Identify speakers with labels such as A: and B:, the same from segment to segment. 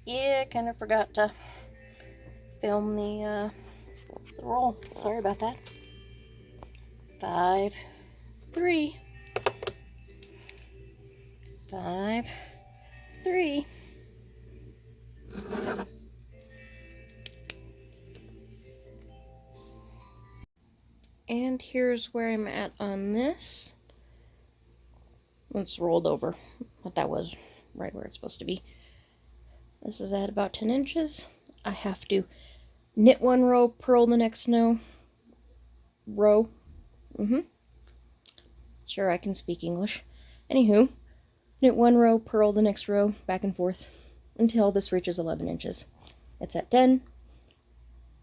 A: Yeah, kind of forgot to film the roll. Sorry about that. 5, 3, 5, 3. And here's where I'm at on this. It's rolled over, but that was right where it's supposed to be. This is at about 10 inches. I have to knit one row, purl the next row. Sure, I can speak English. Anywho, knit one row, purl the next row, back and forth, until this reaches 11 inches. It's at 10.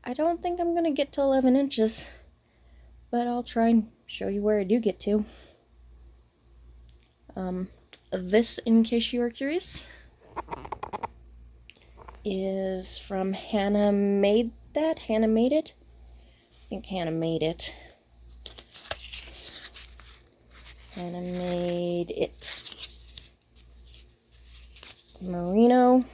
A: I don't think I'm going to get to 11 inches, but I'll try and show you where I do get to. This, in case you are curious, is from Hannah Made That? Hannah Made It? I think Hannah Made It. Hannah Made It. Merino.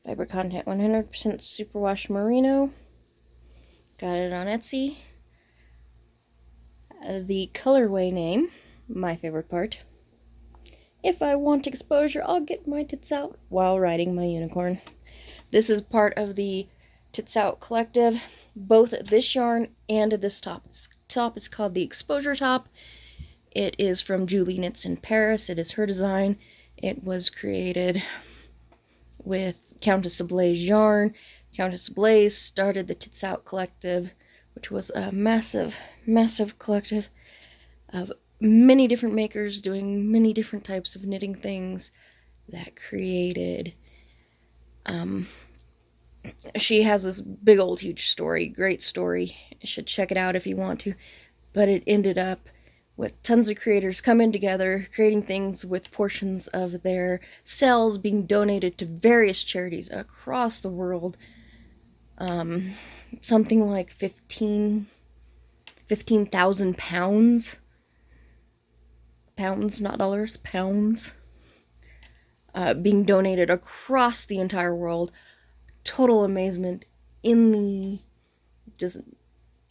A: Fiber content 100% superwash merino. Got it on Etsy. The colorway name, my favorite part. If I want exposure, I'll get my tits out while riding my unicorn. This is part of the Tits Out collective. Both this yarn and this top. This top is called the Exposure Top. It is from Julie Knits in Paris. It is her design. It was created with Countess Ablaze yarn. Countess Ablaze started the Tits Out collective, which was a massive, massive collective of many different makers doing many different types of knitting things that created. She has this big old huge story, great story. You should check it out if you want to. But it ended up with tons of creators coming together, creating things with portions of their sales being donated to various charities across the world. Something like 15,000 pounds. Pounds, not dollars, pounds. Being donated across the entire world. Total amazement in the just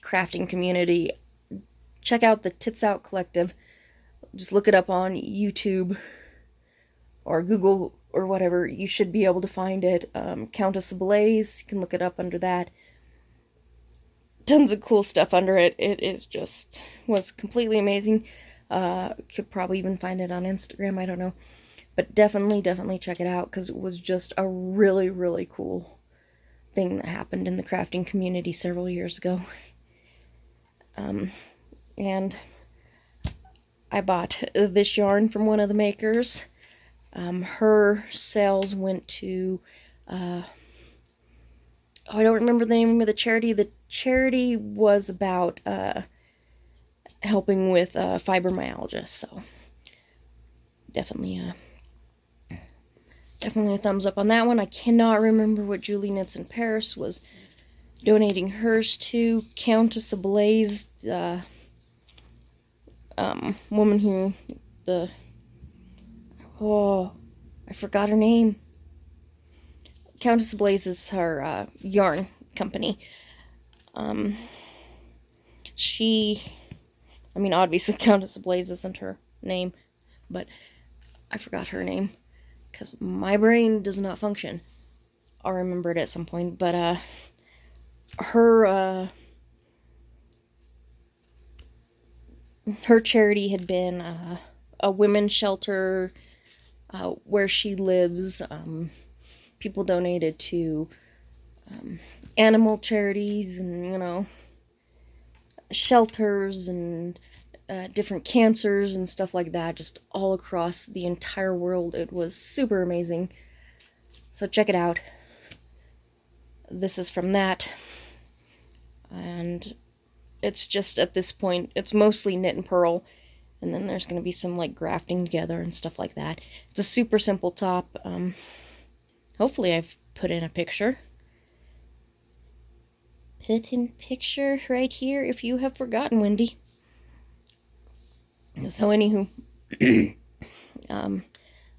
A: crafting community. Check out the Tits Out collective. Just look it up on YouTube or Google or whatever. You should be able to find it. Countess Ablaze, you can look it up under that. Tons of cool stuff under it. It is was completely amazing. Could probably even find it on Instagram, I don't know. But definitely check it out, because it was just a really, really cool thing that happened in the crafting community several years ago. And I bought this yarn from one of the makers. Her sales went to, I don't remember the name of the charity. The charity was about helping with fibromyalgia, so definitely a thumbs up on that one. I cannot remember what Julie Knits in Paris was donating hers to. Countess Ablaze, woman who, I forgot her name. Countess Ablaze is her yarn company. Obviously Countess Ablaze isn't her name, but I forgot her name, because my brain does not function. I'll remember it at some point, but her charity had been a women's shelter where she lives. People donated to animal charities and, shelters and different cancers and stuff like that, just all across the entire world. It was super amazing. So check it out. This is from that. And it's just, at this point, it's mostly knit and purl. And then there's going to be some like grafting together and stuff like that. It's a super simple top. Hopefully I've put in a picture. Put in picture right here if you have forgotten, Wendy. So anywho,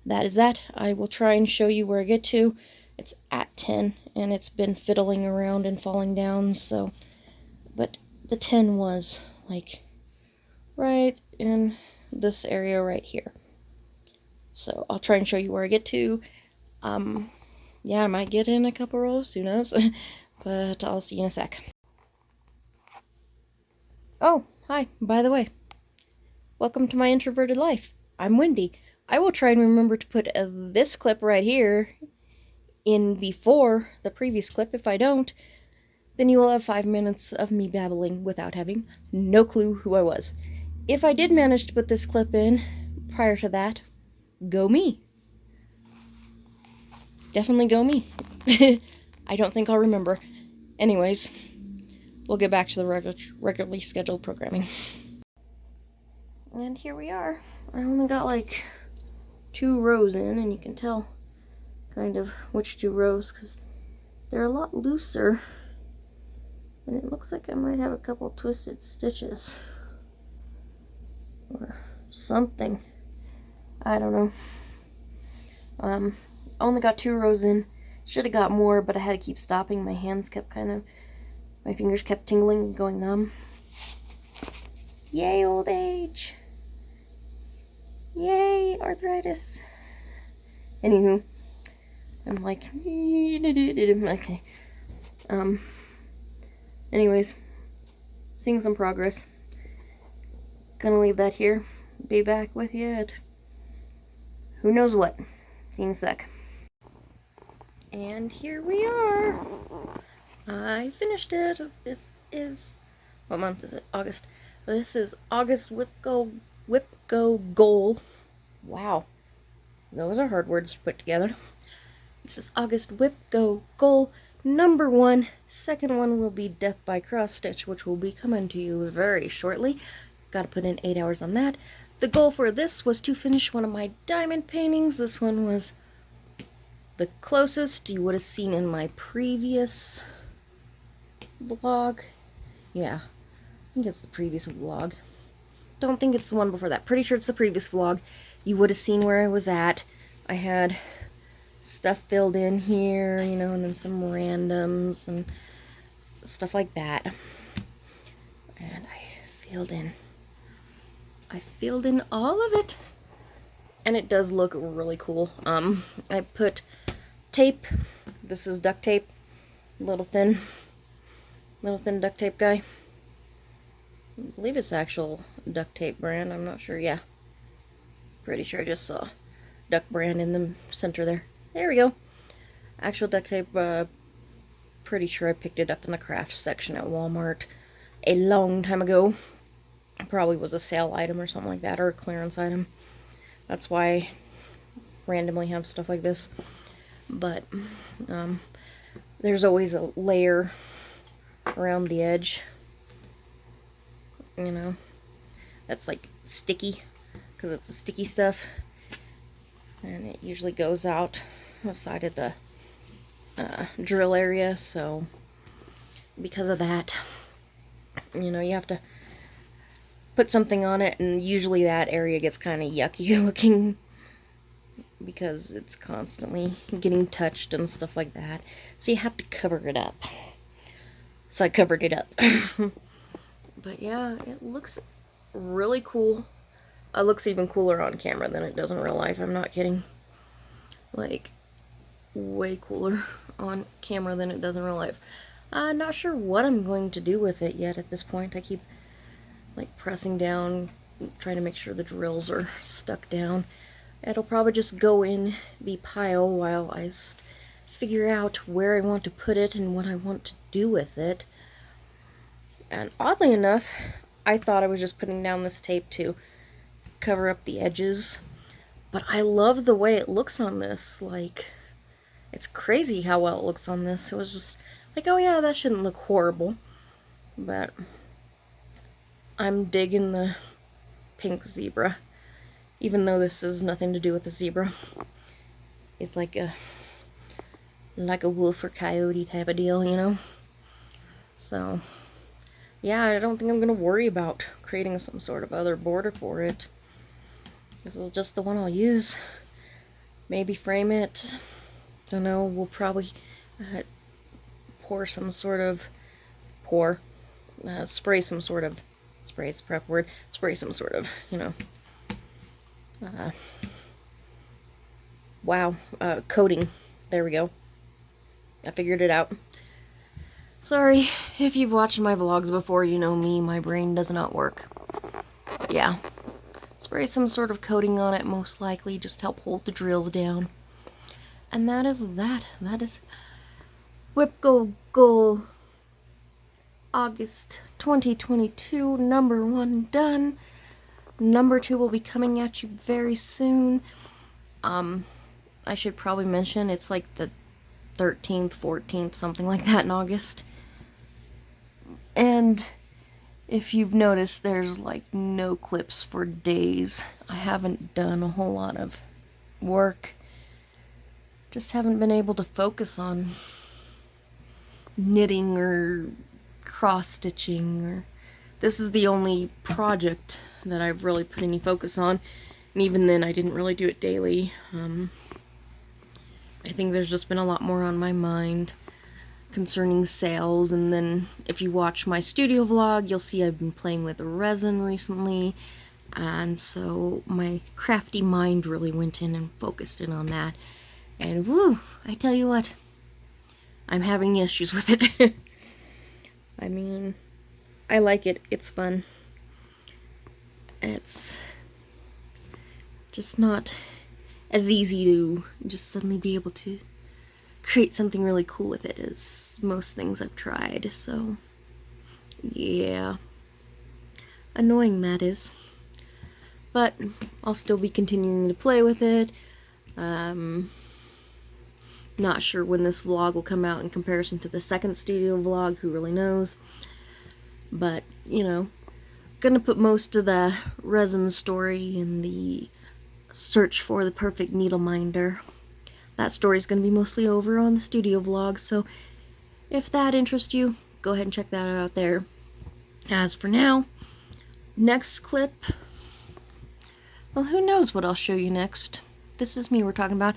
A: that is that. I will try and show you where I get to. It's at 10, and it's been fiddling around and falling down, so... But the 10 was, like, right in this area right here. So I'll try and show you where I get to. Yeah, I might get in a couple rows, who knows? But I'll see you in a sec. Oh, hi, by the way. Welcome to my introverted life. I'm Wendy. I will try and remember to put this clip right here in before the previous clip. If I don't, then you will have 5 minutes of me babbling without having no clue who I was. If I did manage to put this clip in prior to that, go me. Definitely go me. I don't think I'll remember. Anyways, we'll get back to the regularly scheduled programming. And here we are. I only got like 2 rows in, and you can tell kind of which 2 rows because they're a lot looser. And it looks like I might have a couple twisted stitches. Or something. I don't know. I only got 2 rows in. Should have got more, but I had to keep stopping. My hands kept my fingers kept tingling and going numb. Yay, old age. Yay, arthritis. Anywho, I'm like, okay. Anyways, seeing some progress. Gonna leave that here. Be back with you at who knows what. See you in a sec. And here we are. I finished it. This is, what month is it? August. This is August Wipgo goal. Wow. Those are hard words to put together. This is August Wipgo goal number 1. Second one will be Death by Cross Stitch, which will be coming to you very shortly. Gotta put in 8 hours on that. The goal for this was to finish one of my diamond paintings. This one was the closest you would have seen in my previous vlog. Yeah, I think it's the previous vlog. Don't think it's the one before that. Pretty sure it's the previous vlog. You would have seen where I was at. I had stuff filled in here, you know, and then some randoms and stuff like that. And I filled in all of it. And it does look really cool. I put tape. This is duct tape. Little thin duct tape guy. I believe it's actual duct tape brand. I'm not sure. Yeah. Pretty sure I just saw duct brand in the center there. There we go. Actual duct tape. Pretty sure I picked it up in the craft section at Walmart a long time ago. It probably was a sale item or something like that, or a clearance item. That's why I randomly have stuff like this. But there's always a layer around the edge, you know, that's like sticky, because it's the sticky stuff, and it usually goes out the side of the drill area. So because of that, you know, you have to put something on it, and usually that area gets kind of yucky looking because it's constantly getting touched and stuff like that. So you have to cover it up. So I covered it up. But yeah, it looks really cool. It looks even cooler on camera than it does in real life. I'm not kidding. Like, way cooler on camera than it does in real life. I'm not sure what I'm going to do with it yet at this point. I keep like pressing down, trying to make sure the drills are stuck down. It'll probably just go in the pile while I figure out where I want to put it and what I want to do with it. And oddly enough, I thought I was just putting down this tape to cover up the edges, but I love the way it looks on this. Like, it's crazy how well it looks on this. It was just like, oh yeah, that shouldn't look horrible, but I'm digging the pink zebra, even though this has nothing to do with the zebra. It's like a wolf or coyote type of deal, you know? So, yeah, I don't think I'm going to worry about creating some sort of other border for it. This is just the one I'll use. maybe frame it. Don't know. We'll probably spray some sort of spray's the prep word. Spray some sort of, coating. There we go. I figured it out. Sorry, if you've watched my vlogs before, you know me, my brain does not work. But yeah, spray some sort of coating on it, most likely, just help hold the drills down. And that is that. That is Wipgo goal August 2022, number 1 done. Number 2 will be coming at you very soon. I should probably mention it's like the 13th, 14th, something like that in August. And if you've noticed, there's like no clips for days. I haven't done a whole lot of work. Just haven't been able to focus on knitting or cross-stitching. Or this is the only project that I've really put any focus on. And even then, I didn't really do it daily. I think there's just been a lot more on my mind concerning sales, and then if you watch my studio vlog, you'll see I've been playing with resin recently, and so my crafty mind really went in and focused in on that, and woo, I tell you what, I'm having issues with it. I mean, I like it, it's fun. It's just not as easy to just suddenly be able to create something really cool with it as most things I've tried, so yeah. Annoying that is. But I'll still be continuing to play with it. Not sure when this vlog will come out in comparison to the second studio vlog, who really knows. But, gonna put most of the resin story in the search for the perfect needle minder. That story's going to be mostly over on the studio vlog, so if that interests you, go ahead and check that out there. As for now, next clip, well, who knows what I'll show you next. This is me we're talking about,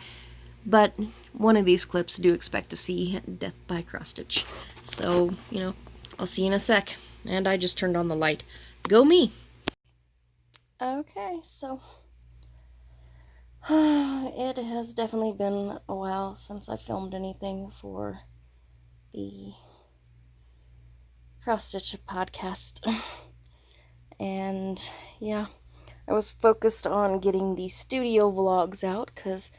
A: but one of these clips do expect to see death by cross stitch. So, I'll see you in a sec. And I just turned on the light. Go me! Okay, so it has definitely been a while since I filmed anything for the cross stitch podcast. And yeah, I was focused on getting the studio vlogs out because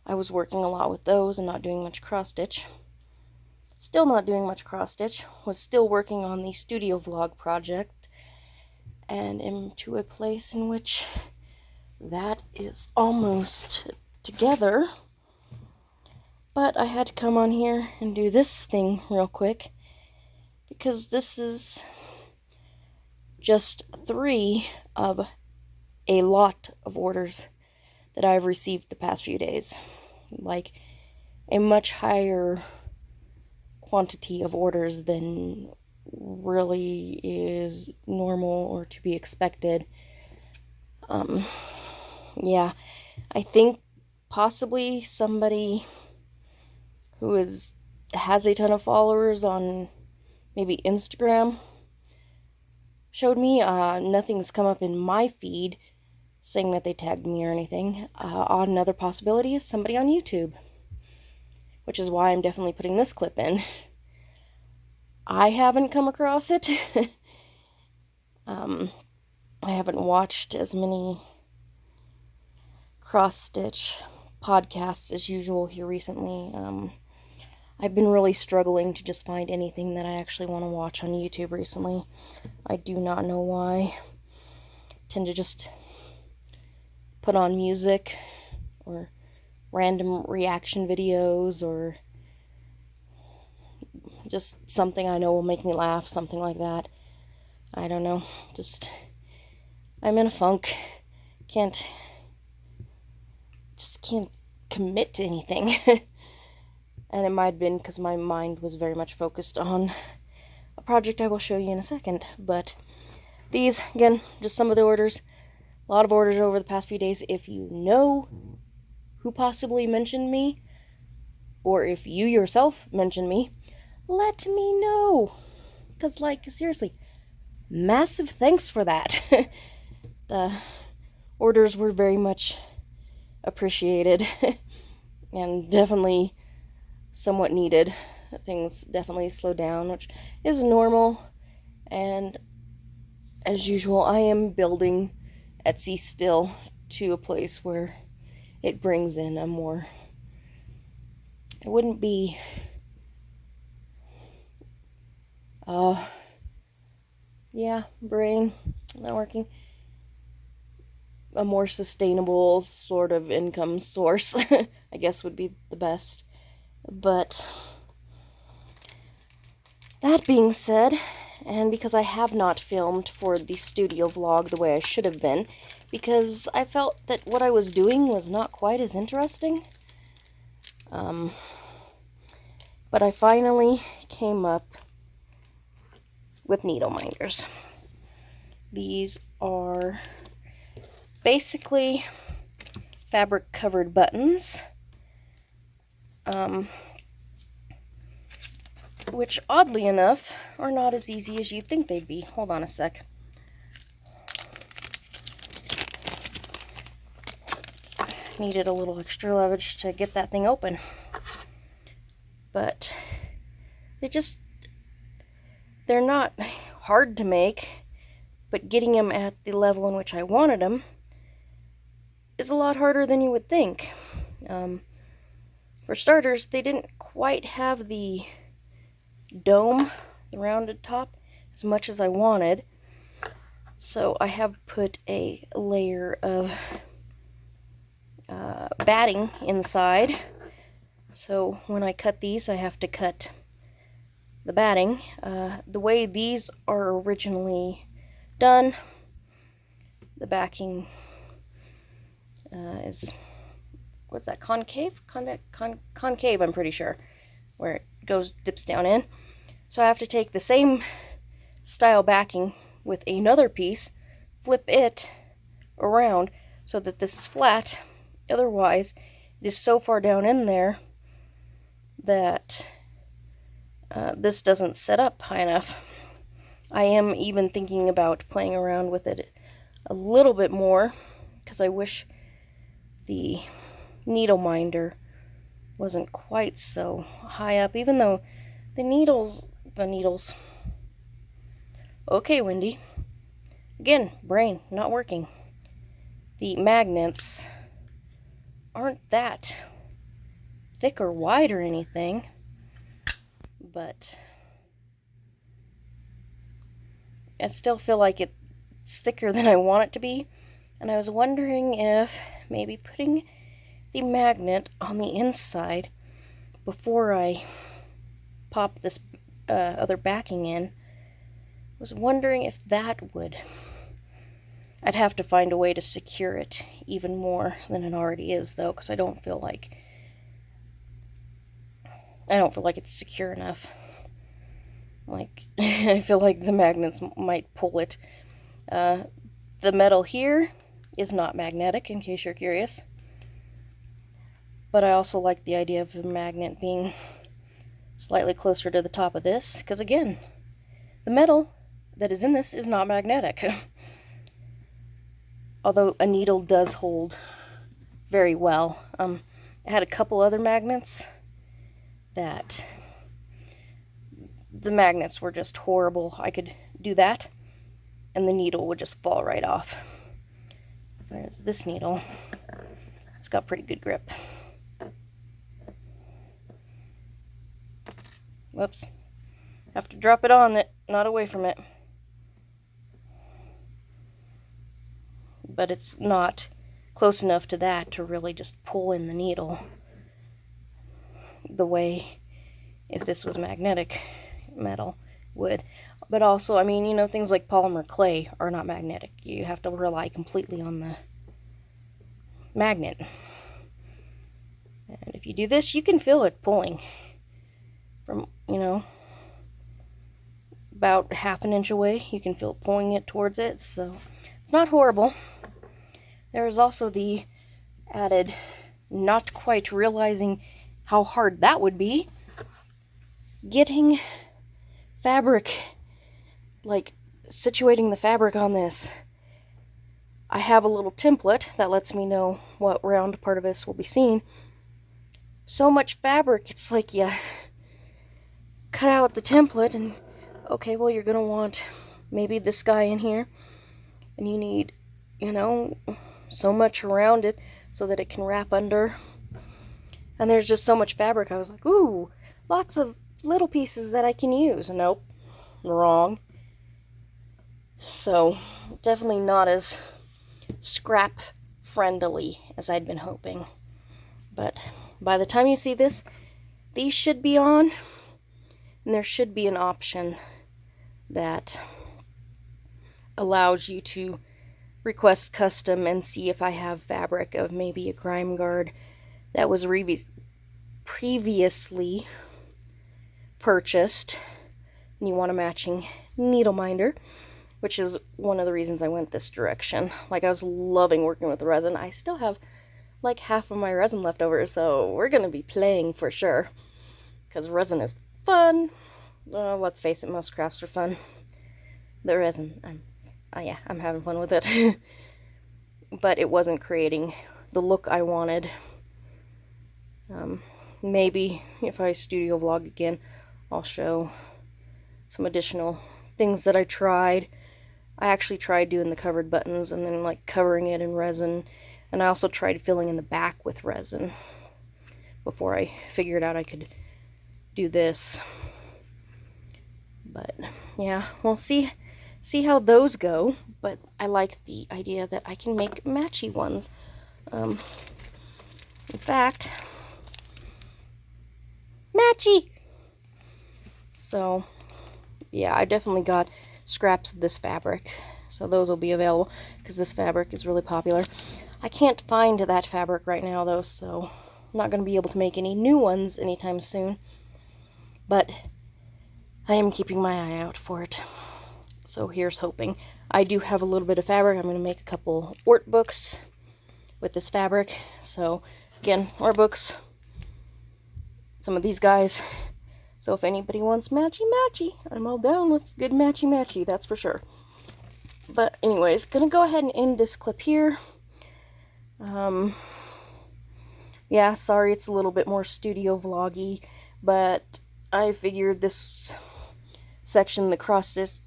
A: I was working a lot with those and not doing much cross stitch. Still not doing much cross stitch. Was still working on the studio vlog project, and am to a place in which that is almost together. But I had to come on here and do this thing real quick, because this is just 3 of a lot of orders that I've received the past few days. Like, a much higher quantity of orders than really is normal or to be expected. Yeah, I think possibly somebody who has a ton of followers on maybe Instagram showed me. Nothing's come up in my feed saying that they tagged me or anything. Another possibility is somebody on YouTube, which is why I'm definitely putting this clip in. I haven't come across it. I haven't watched as many cross-stitch podcasts as usual here recently. I've been really struggling to just find anything that I actually want to watch on YouTube recently. I do not know why. I tend to just put on music or random reaction videos or just something I know will make me laugh, something like that. I don't know. Just, I'm in a funk. Can't commit to anything. And it might have been because my mind was very much focused on a project I will show you in a second. But these, again, just some of the orders. A lot of orders over the past few days. If you know who possibly mentioned me, or if you yourself mentioned me, let me know. Because, like, seriously, massive thanks for that. The orders were very much appreciated and definitely somewhat needed. Things definitely slowed down, which is normal, and as usual, I am building Etsy still to a place where it brings in a more... It wouldn't be... brain not working. A more sustainable sort of income source, I guess would be the best. But that being said, and because I have not filmed for the studio vlog the way I should have been, because I felt that what I was doing was not quite as interesting, but I finally came up with needle minders. These are basically fabric covered buttons, which oddly enough are not as easy as you'd think they'd be. Hold on a sec. Needed a little extra leverage to get that thing open, but they're not hard to make, but getting them at the level in which I wanted them is a lot harder than you would think. For starters, they didn't quite have the dome, the rounded top, as much as I wanted, so I have put a layer of batting inside. So when I cut these, I have to cut the batting. The way these are originally done, the backing is, what's that, concave? Concave, I'm pretty sure, where it dips down in. So I have to take the same style backing with another piece, flip it around so that this is flat. Otherwise, it is so far down in there that this doesn't set up high enough. I am even thinking about playing around with it a little bit more, because I wish the needle minder wasn't quite so high up, even though the needles, okay, Wendy, again, brain not working. The magnets aren't that thick or wide or anything, but I still feel like it's thicker than I want it to be, and I was wondering if maybe putting the magnet on the inside before I pop this other backing in, was wondering if that would... I'd have to find a way to secure it even more than it already is, though, because I don't feel like it's secure enough. Like, I feel like the magnets might pull it. The metal here is not magnetic, in case you're curious. But I also like the idea of the magnet being slightly closer to the top of this, because again, the metal that is in this is not magnetic. Although a needle does hold very well. I had a couple other magnets that the magnets were just horrible. I could do that, and the needle would just fall right off. There's this needle. It's got pretty good grip. Whoops. Have to drop it on it, not away from it. But it's not close enough to that to really just pull in the needle the way if this was magnetic metal would. But also, I mean, you know, things like polymer clay are not magnetic. You have to rely completely on the magnet. And if you do this, you can feel it pulling from, you know, about half an inch away. You can feel it pulling it towards it, so it's not horrible. There is also the added not quite realizing how hard that would be, getting fabric, like situating the fabric on this. I have a little template that lets me know what round part of this will be seen. So much fabric, it's like you cut out the template and, okay, well, you're gonna want maybe this guy in here, and you need, so much around it so that it can wrap under. And there's just so much fabric. I was like, ooh, lots of little pieces that I can use. Nope, wrong. So, definitely not as scrap friendly as I'd been hoping. But by the time you see this, these should be on, and there should be an option that allows you to request custom and see if I have fabric of maybe a crime guard that was previously purchased, and you want a matching needle minder, which is one of the reasons I went this direction. Like, I was loving working with resin. I still have like half of my resin left over, so we're gonna be playing for sure, because resin is fun. Let's face it, most crafts are fun. The resin, I'm having fun with it. But it wasn't creating the look I wanted. Maybe if I studio vlog again, I'll show some additional things that I tried. I actually tried doing the covered buttons and then like covering it in resin, and I also tried filling in the back with resin before I figured out I could do this. But yeah, we'll see how those go. But I like the idea that I can make matchy ones. In fact, matchy! So, yeah, I definitely got scraps of this fabric. So those will be available, because this fabric is really popular. I can't find that fabric right now, though, so I'm not going to be able to make any new ones anytime soon. But I am keeping my eye out for it. So here's hoping. I do have a little bit of fabric. I'm going to make a couple ort books with this fabric. So, again, ort books. Some of these guys. So if anybody wants matchy-matchy, I'm all down with good matchy-matchy, that's for sure. But anyways, gonna go ahead and end this clip here. Yeah, sorry it's a little bit more studio vloggy, but I figured this section, the cross-stitch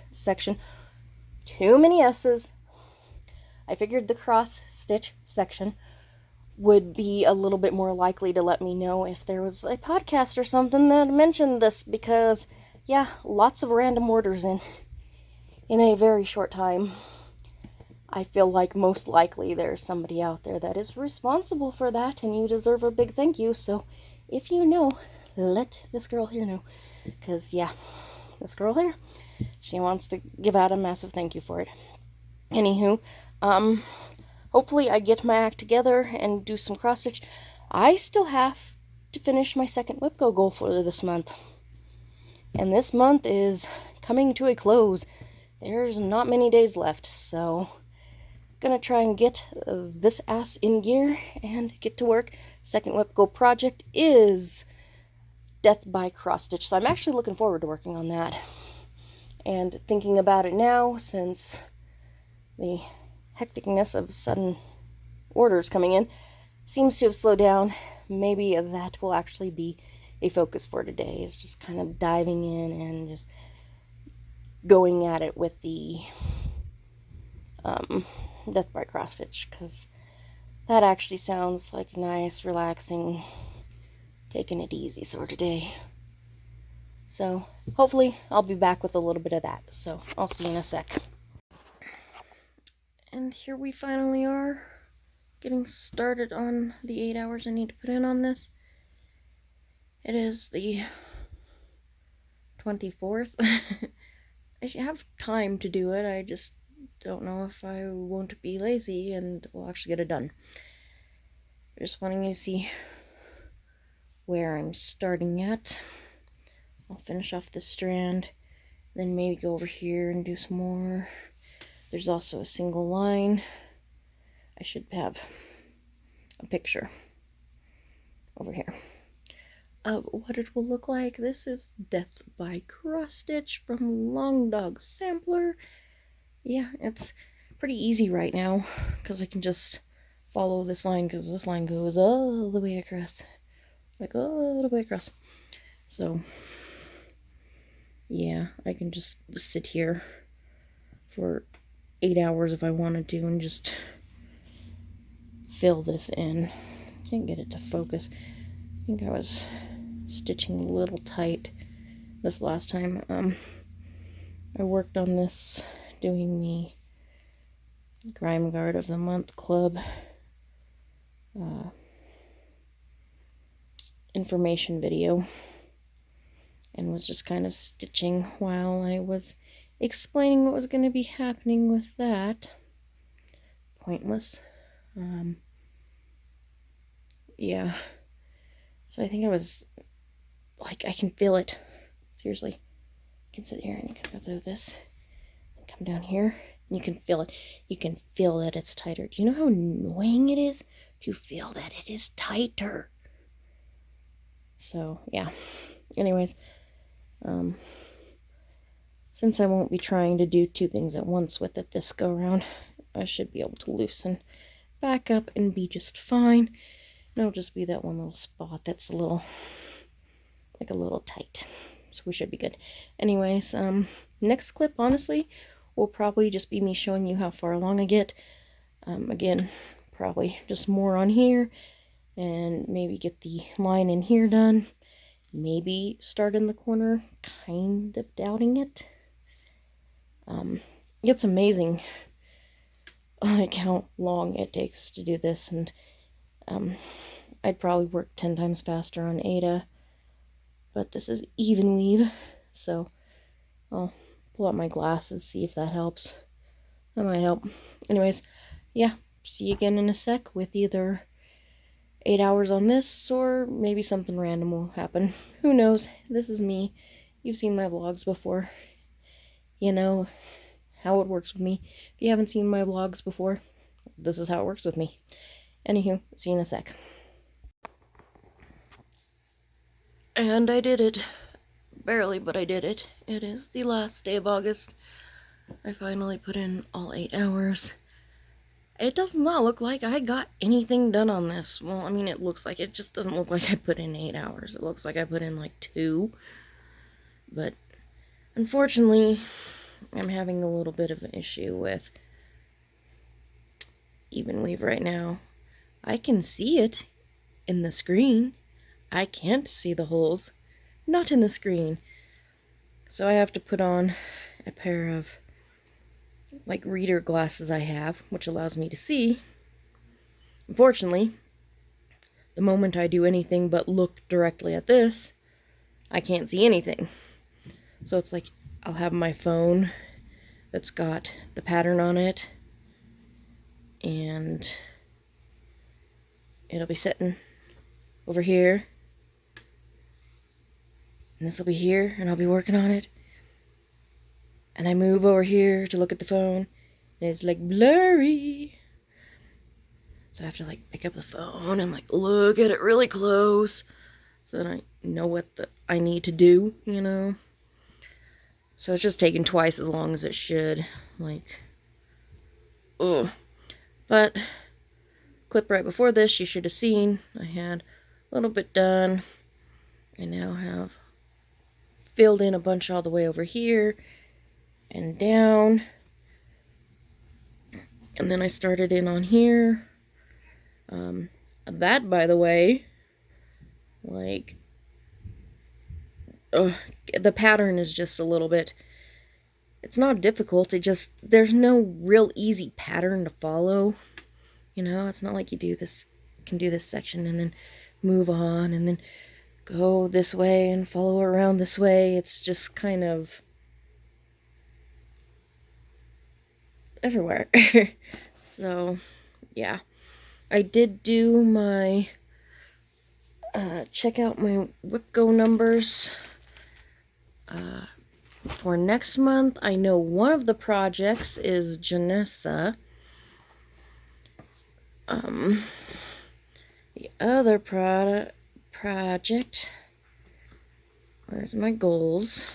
A: section, too many S's. I figured the cross-stitch section would be a little bit more likely to let me know if there was a podcast or something that mentioned this, because, yeah, lots of random orders in a very short time. I feel like most likely there's somebody out there that is responsible for that, and you deserve a big thank you. So if you know, let this girl here know, because, yeah, this girl here, she wants to give out a massive thank you for it. Anywho, hopefully I get my act together and do some cross-stitch. I still have to finish my second Wipgo goal for this month. And this month is coming to a close. There's not many days left, so gonna try and get this ass in gear and get to work. Second Wipgo project is Death by Cross-Stitch, so I'm actually looking forward to working on that. And thinking about it now, since the hecticness of sudden orders coming in seems to have slowed down, maybe that will actually be a focus for today, is just kind of diving in and just going at it with the Death by Cross-Stitch, because that actually sounds like a nice, relaxing, taking it easy sort of day. So hopefully I'll be back with a little bit of that, so I'll see you in a sec. And here we finally are, getting started on the 8 hours I need to put in on this. It is the 24th. I have time to do it, I just don't know if I won't be lazy and will actually get it done. Just wanting you to see where I'm starting at. I'll finish off this strand, then maybe go over here and do some more. There's also a single line. I should have a picture over here of what it will look like. This is Death by Cross Stitch from Long Dog Sampler. Yeah, it's pretty easy right now because I can just follow this line, because this line goes all the way across, like all the way across. So yeah, I can just sit here for 8 hours if I wanted to and just fill this in. Can't get it to focus. I think I was stitching a little tight this last time. I worked on this doing the Grime Guard of the Month Club information video, and was just kind of stitching while I was explaining what was going to be happening with that. Pointless. Yeah. So I think I was, like, I can feel it. Seriously. You can sit here and you can go through this and come down here. And you can feel it. You can feel that it's tighter. Do you know how annoying it is to feel that it is tighter? So, yeah. Anyways, since I won't be trying to do 2 things at once with it this go around, I should be able to loosen back up and be just fine. And it'll just be that one little spot that's a little, like a little tight. So we should be good. Anyways, next clip, honestly, will probably just be me showing you how far along I get. Again, probably just more on here, and maybe get the line in here done. Maybe start in the corner, kind of doubting it. It's amazing, like, how long it takes to do this, and I'd probably work 10 times faster on Ada, but this is even weave, so I'll pull out my glasses, see if that helps. That might help. Anyways, yeah, see you again in a sec with either 8 hours on this, or maybe something random will happen. Who knows? This is me. You've seen my vlogs before. You know how it works with me. If you haven't seen my vlogs before, this is how it works with me. Anywho, see you in a sec. And I did it. Barely, but I did it. It is the last day of August. I finally put in all 8 hours. It does not look like I got anything done on this. Well, I mean, it looks like it. Just doesn't look like I put in 8 hours. It looks like I put in like 2. But unfortunately, I'm having a little bit of an issue with even weave right now. I can see it in the screen. I can't see the holes. Not in the screen. So I have to put on a pair of, like, reader glasses I have, which allows me to see. Unfortunately, the moment I do anything but look directly at this, I can't see anything. So it's like, I'll have my phone that's got the pattern on it, and it'll be sitting over here, and this will be here, and I'll be working on it, and I move over here to look at the phone, and it's like blurry. So I have to, like, pick up the phone and, like, look at it really close so that I know what I need to do, you know? So it's just taking twice as long as it should. Like, ugh. But clip right before this, you should have seen I had a little bit done. I now have filled in a bunch all the way over here and down. And then I started in on here. That, by the way, like, the pattern is just a little bit, it's not difficult, it just, there's no real easy pattern to follow, you know? It's not like you do this, can do this section and then move on and then go this way and follow around this way. It's just kind of everywhere. So, yeah. I did do my, check out my Wipgo numbers for next month. I know one of the projects is Janessa. other project. Where's my goals?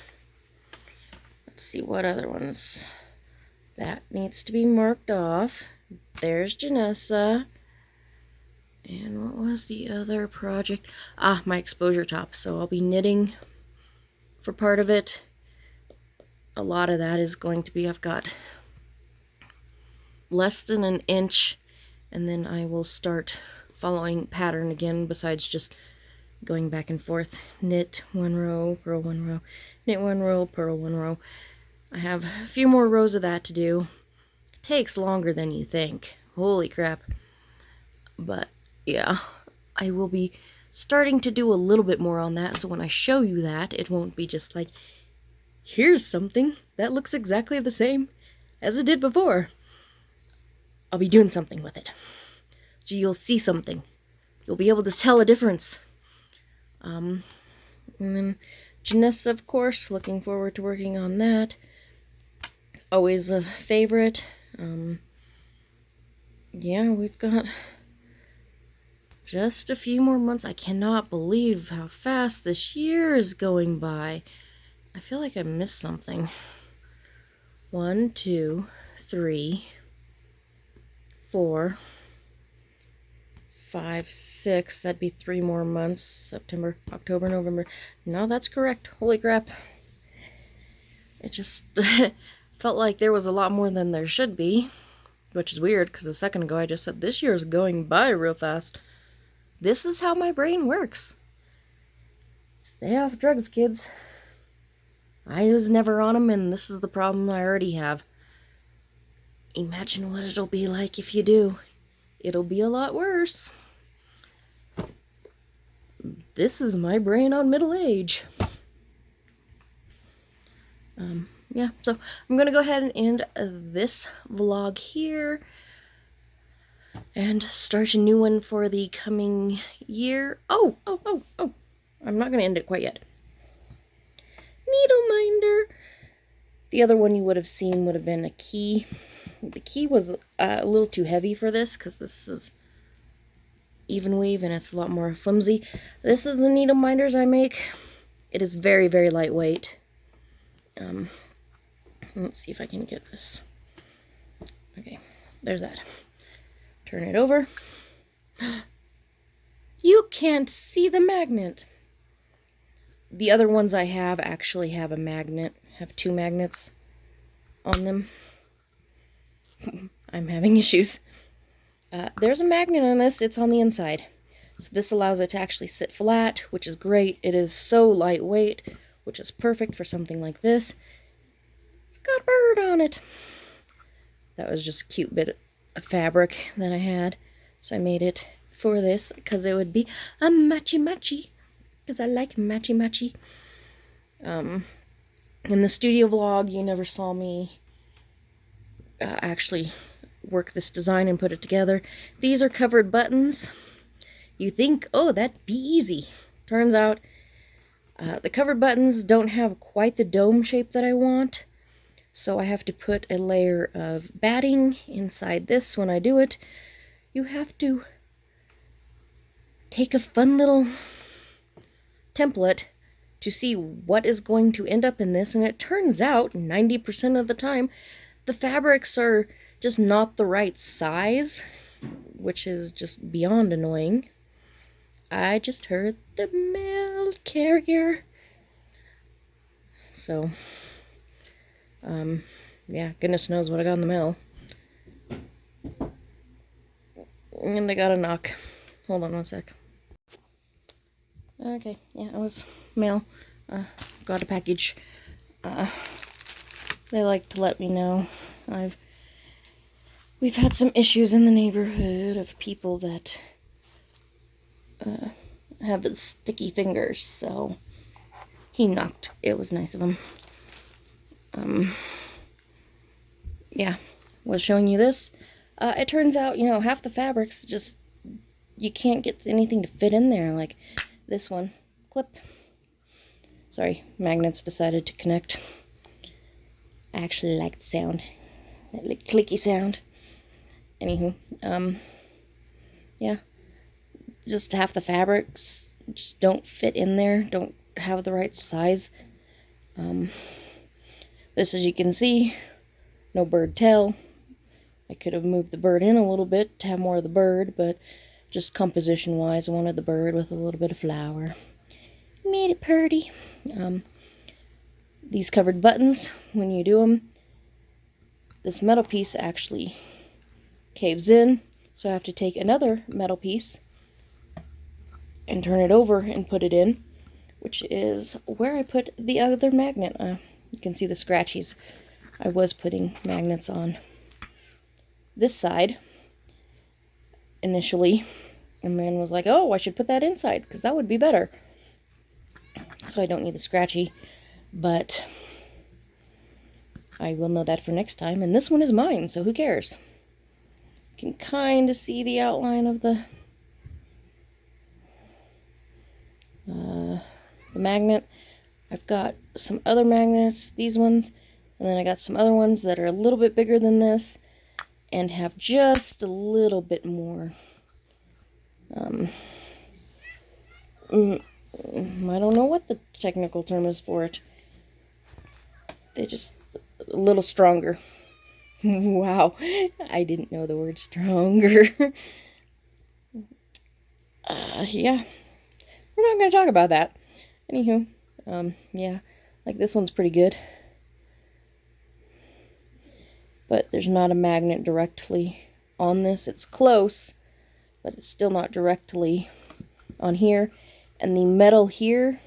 A: Let's see what other ones. That needs to be marked off. There's Janessa. And what was the other project? Ah, my exposure top. So I'll be knitting for part of it. A lot of that is going to be, I've got less than an inch, and then I will start following pattern again, besides just going back and forth. Knit one row, purl one row, knit one row, purl one row. I have a few more rows of that to do. It takes longer than you think. Holy crap. But yeah, I will be starting to do a little bit more on that, so when I show you that, it won't be just like, here's something that looks exactly the same as it did before. I'll be doing something with it. So you'll see something. You'll be able to tell a difference. And then Janessa, of course, looking forward to working on that. Always a favorite. Yeah, we've got just a few more months. I cannot believe how fast this year is going by. I feel like I missed something. 1, 2, 3, 4, 5, 6. That'd be 3 more months. September, October, November. No, that's correct. Holy crap. It just felt like there was a lot more than there should be. Which is weird, because a second ago I just said this year is going by real fast. This is how my brain works. Stay off drugs, kids. I was never on them, and this is the problem I already have. Imagine what it'll be like if you do. It'll be a lot worse. This is my brain on middle age. Yeah, so I'm going to go ahead and end this vlog here and start a new one for the coming year. Oh, I'm not going to end it quite yet. Needle minder. The other one you would have seen would have been a key. The key was a little too heavy for this, because this is even weave and it's a lot more flimsy. This is the needle minders I make. It is very, very lightweight. Let's see if I can get this. Okay, there's that. Turn it over. You can't see the magnet. The other ones I have actually have a magnet, have 2 magnets on them. I'm having issues. There's a magnet on this, it's on the inside. So this allows it to actually sit flat, which is great. It is so lightweight, which is perfect for something like this. It's got a bird on it. That was just a cute bit of fabric that I had. So I made it for this, because it would be a matchy-matchy. Because I like matchy-matchy. In the studio vlog, you never saw me actually work this design and put it together. These are covered buttons. You think, oh, that'd be easy. Turns out, the covered buttons don't have quite the dome shape that I want. So I have to put a layer of batting inside this when I do it. You have to take a fun little template to see what is going to end up in this, and it turns out 90% of the time the fabrics are just not the right size, which is just beyond annoying. I just heard the mail carrier. So yeah, goodness knows what I got in the mail. And I got a knock. Hold on one sec. Okay, yeah, it was mail. Got a package. They like to let me know. We've had some issues in the neighborhood of people that have sticky fingers, so he knocked. It was nice of him. Yeah, was showing you this. It turns out, you know, half the fabrics just, you can't get anything to fit in there. Like this one, clip. Sorry, magnets decided to connect. I actually like the sound. That little clicky sound. Anywho, yeah. just half the fabrics just don't fit in there, don't have the right size. This, as you can see, no bird tail. I could have moved the bird in a little bit to have more of the bird, but just composition wise, I wanted the bird with a little bit of flower. Made it pretty. These covered buttons, when you do them, this metal piece actually caves in, so I have to take another metal piece and turn it over and put it in, which is where I put the other magnet. You can see the scratchies. I was putting magnets on this side initially, and then was like, oh, I should put that inside because that would be better. So I don't need the scratchy, but I will know that for next time. And this one is mine, so who cares? You can kind of see the outline of the magnet. I've got some other magnets, these ones, and then I got some other ones that are a little bit bigger than this and have just a little bit more I don't know what the technical term is for it. They're just a little stronger. Wow, I didn't know the word stronger. Yeah, we're not going to talk about that. Anywho, yeah, like this one's pretty good. But there's not a magnet directly on this. It's close, but it's still not directly on here. And the metal here,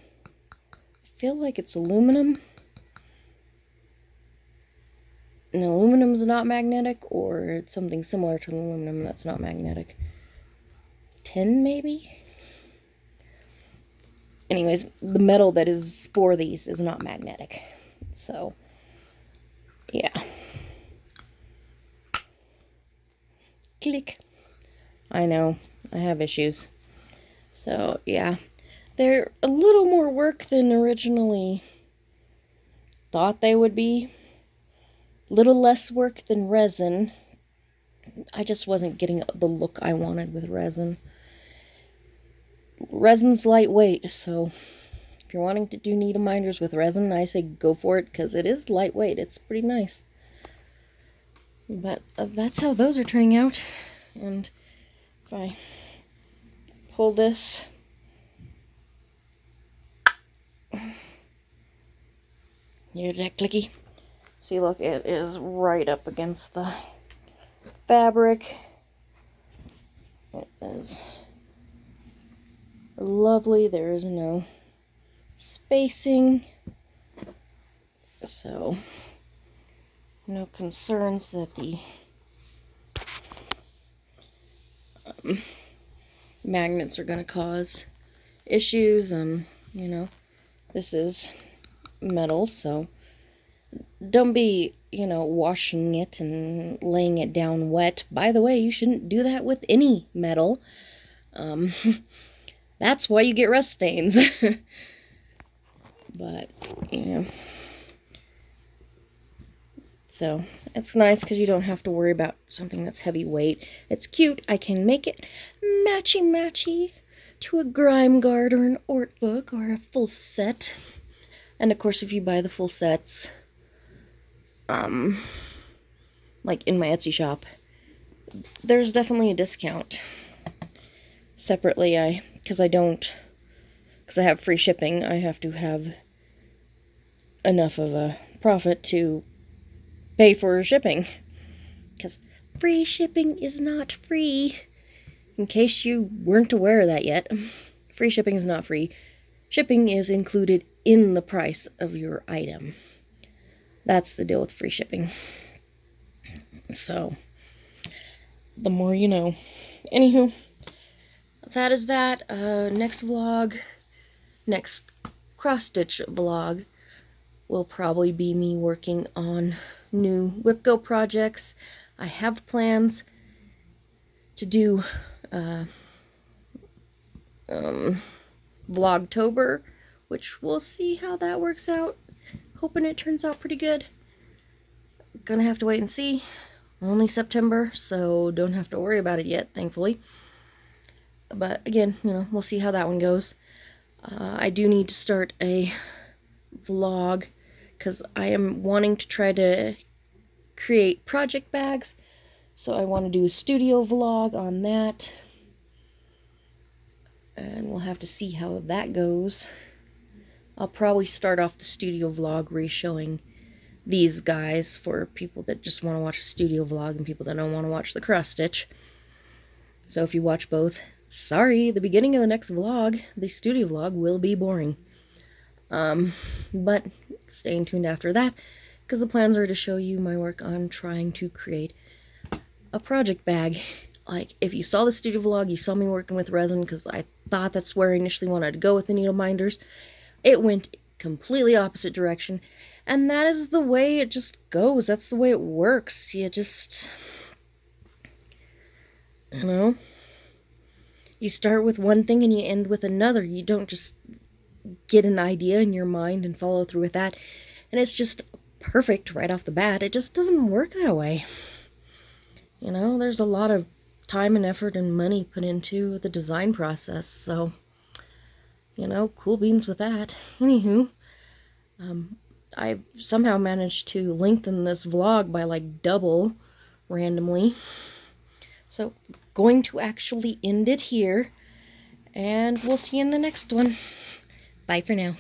A: I feel like it's aluminum. And aluminum's not magnetic, or it's something similar to aluminum that's not magnetic. Tin, maybe? Anyways, the metal that is for these is not magnetic. So, yeah. Click. I know, I have issues. So, yeah. They're a little more work than originally thought they would be. Little less work than resin. I just wasn't getting the look I wanted with resin. Resin's lightweight, so if you're wanting to do needle minders with resin, I say go for it, because it is lightweight. It's pretty nice. But that's how those are turning out. And if I pull this, hear that clicky? See, look, it is right up against the fabric. It is lovely. There is no spacing, so no concerns that the magnets are going to cause issues. You know, this is metal, so don't be, you know, washing it and laying it down wet. By the way, you shouldn't do that with any metal. That's why you get rust stains. But, you know. So, it's nice because you don't have to worry about something that's heavyweight. It's cute. I can make it matchy-matchy to a grime guard or an art book or a full set. And, of course, if you buy the full sets, like in my Etsy shop, there's definitely a discount. Separately, because I have free shipping, I have to have enough of a profit to pay for shipping. Because free shipping is not free. In case you weren't aware of that yet, free shipping is not free. Shipping is included in the price of your item. That's the deal with free shipping. So, the more you know. Anywho, that is that. Next vlog, next cross-stitch vlog, will probably be me working on new Wipgo projects. I have plans to do Vlogtober, which we'll see how that works out. Hoping it turns out pretty good. Gonna have to wait and see. Only September, so don't have to worry about it yet, thankfully. But again, we'll see how that one goes. I do need to start a vlog because I am wanting to try to create project bags. So I want to do a studio vlog on that. And we'll have to see how that goes. I'll probably start off the studio vlog re-showing these guys for people that just want to watch a studio vlog and people that don't want to watch the cross stitch. So if you watch both, sorry, the beginning of the next vlog, the studio vlog, will be boring. But stay tuned after that, because the plans are to show you my work on trying to create a project bag. Like, if you saw the studio vlog, you saw me working with resin, because I thought that's where I initially wanted to go with the needle minders. It went completely opposite direction, and that is the way it just goes. That's the way it works. You just, you start with one thing and you end with another. You don't just get an idea in your mind and follow through with that, and it's just perfect right off the bat. It just doesn't work that way. There's a lot of time and effort and money put into the design process, so cool beans with that. Anywho, I somehow managed to lengthen this vlog by like double randomly. So, going to actually end it here, and we'll see you in the next one. Bye for now.